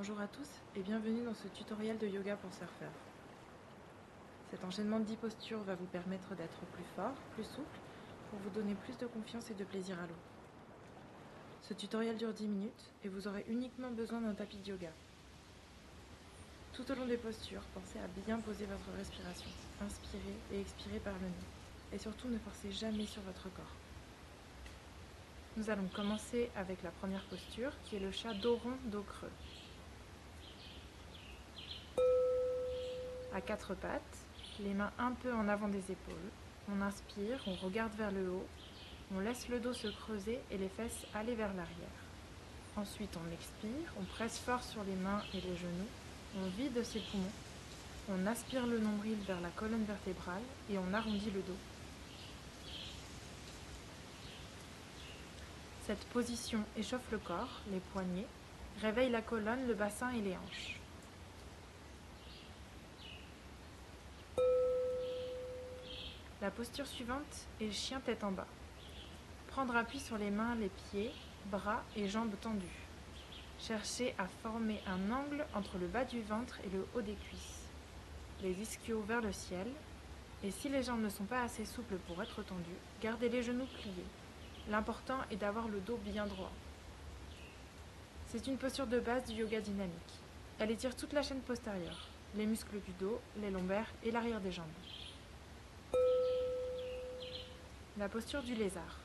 Bonjour à tous et bienvenue dans ce tutoriel de yoga pour surfeurs. Cet enchaînement de 10 postures va vous permettre d'être plus fort, plus souple, pour vous donner plus de confiance et de plaisir à l'eau. Ce tutoriel dure 10 minutes et vous aurez uniquement besoin d'un tapis de yoga. Tout au long des postures, pensez à bien poser votre respiration. Inspirez et expirez par le nez. Et surtout, ne forcez jamais sur votre corps. Nous allons commencer avec la première posture qui est le chat dos rond, dos creux. À quatre pattes, les mains un peu en avant des épaules. On inspire, on regarde vers le haut, on laisse le dos se creuser et les fesses aller vers l'arrière. Ensuite, on expire, on presse fort sur les mains et les genoux, on vide ses poumons, on aspire le nombril vers la colonne vertébrale et on arrondit le dos. Cette position échauffe le corps, les poignets, réveille la colonne, le bassin et les hanches. La posture suivante est chien tête en bas. Prendre appui sur les mains, les pieds, bras et jambes tendus. Cherchez à former un angle entre le bas du ventre et le haut des cuisses. Les ischios vers le ciel. Et si les jambes ne sont pas assez souples pour être tendues, gardez les genoux pliés. L'important est d'avoir le dos bien droit. C'est une posture de base du yoga dynamique. Elle étire toute la chaîne postérieure, les muscles du dos, les lombaires et l'arrière des jambes. La posture du lézard.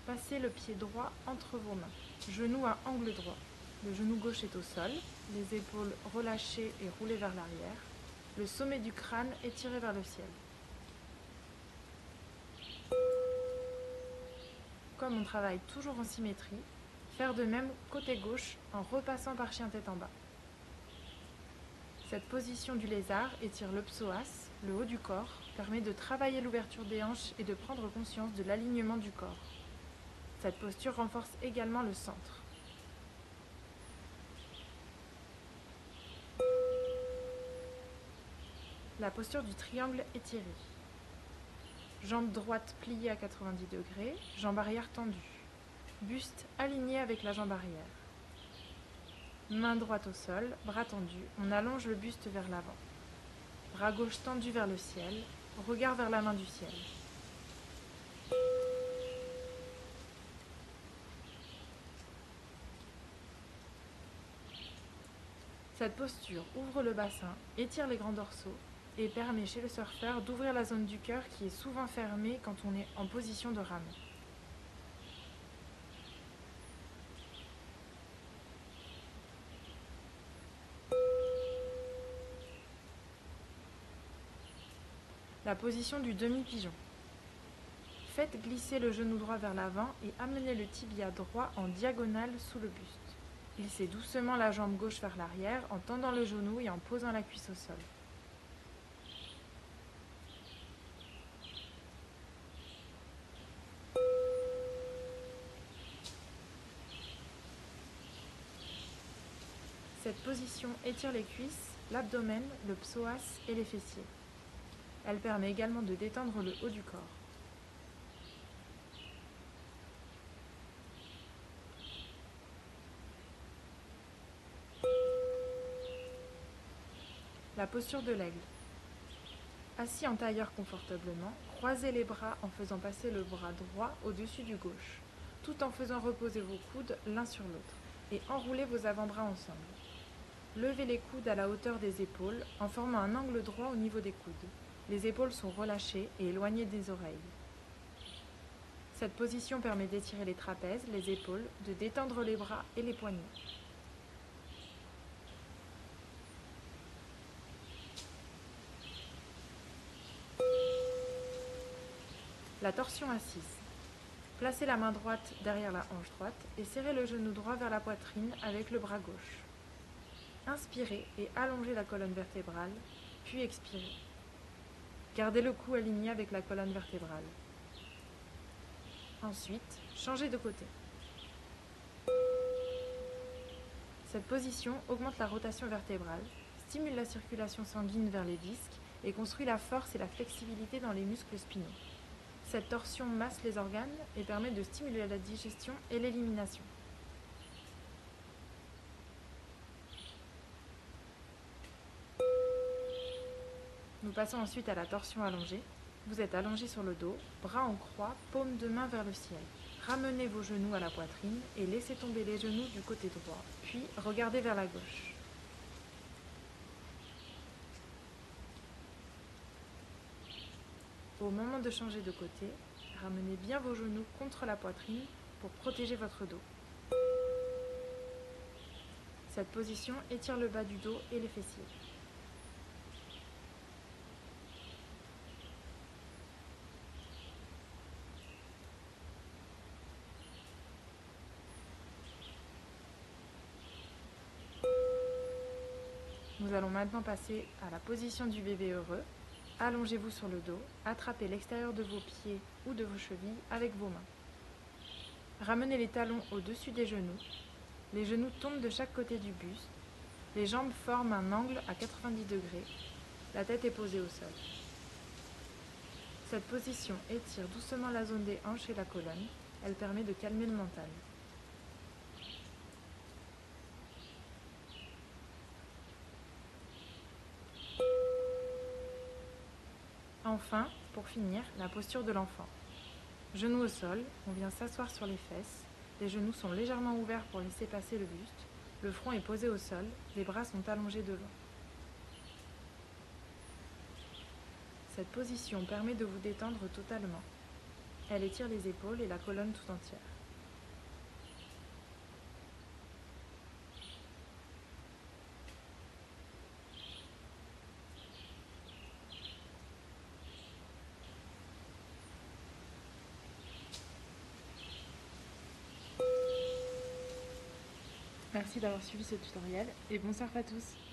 Passez le pied droit entre vos mains, genou à angle droit. Le genou gauche est au sol, les épaules relâchées et roulées vers l'arrière, le sommet du crâne étiré vers le ciel. Comme on travaille toujours en symétrie, faire de même côté gauche en repassant par chien tête en bas. Cette position du lézard étire le psoas, le haut du corps, permet de travailler l'ouverture des hanches et de prendre conscience de l'alignement du corps. Cette posture renforce également le centre. La posture du triangle étiré. Jambe droite pliée à 90 degrés, jambe arrière tendue. Buste aligné avec la jambe arrière. Main droite au sol, bras tendus, on allonge le buste vers l'avant. Bras gauche tendu vers le ciel, regard vers la main du ciel. Cette posture ouvre le bassin, étire les grands dorsaux et permet chez le surfeur d'ouvrir la zone du cœur qui est souvent fermée quand on est en position de rame. La position du demi-pigeon. Faites glisser le genou droit vers l'avant et amenez le tibia droit en diagonale sous le buste. Glissez doucement la jambe gauche vers l'arrière en tendant le genou et en posant la cuisse au sol. Cette position étire les cuisses, l'abdomen, le psoas et les fessiers. Elle permet également de détendre le haut du corps. La posture de l'aigle. Assis en tailleur confortablement, croisez les bras en faisant passer le bras droit au-dessus du gauche, tout en faisant reposer vos coudes l'un sur l'autre, et enroulez vos avant-bras ensemble. Levez les coudes à la hauteur des épaules en formant un angle droit au niveau des coudes. Les épaules sont relâchées et éloignées des oreilles. Cette position permet d'étirer les trapèzes, les épaules, de détendre les bras et les poignets. La torsion assise. Placez la main droite derrière la hanche droite et serrez le genou droit vers la poitrine avec le bras gauche. Inspirez et allongez la colonne vertébrale, puis expirez. Gardez le cou aligné avec la colonne vertébrale. Ensuite, changez de côté. Cette position augmente la rotation vertébrale, stimule la circulation sanguine vers les disques et construit la force et la flexibilité dans les muscles spinaux. Cette torsion masse les organes et permet de stimuler la digestion et l'élimination. Nous passons ensuite à la torsion allongée. Vous êtes allongé sur le dos, bras en croix, paume de main vers le ciel. Ramenez vos genoux à la poitrine et laissez tomber les genoux du côté droit, puis regardez vers la gauche. Au moment de changer de côté, ramenez bien vos genoux contre la poitrine pour protéger votre dos. Cette position étire le bas du dos et les fessiers. Nous allons maintenant passer à la position du bébé heureux. Allongez-vous sur le dos, attrapez l'extérieur de vos pieds ou de vos chevilles avec vos mains. Ramenez les talons au-dessus des genoux. Les genoux tombent de chaque côté du buste. Les jambes forment un angle à 90 degrés. La tête est posée au sol. Cette position étire doucement la zone des hanches et la colonne. Elle permet de calmer le mental. Enfin, pour finir, la posture de l'enfant. Genoux au sol, on vient s'asseoir sur les fesses. Les genoux sont légèrement ouverts pour laisser passer le buste. Le front est posé au sol, les bras sont allongés devant. Cette position permet de vous détendre totalement. Elle étire les épaules et la colonne tout entière. Merci d'avoir suivi ce tutoriel et bon surf à tous!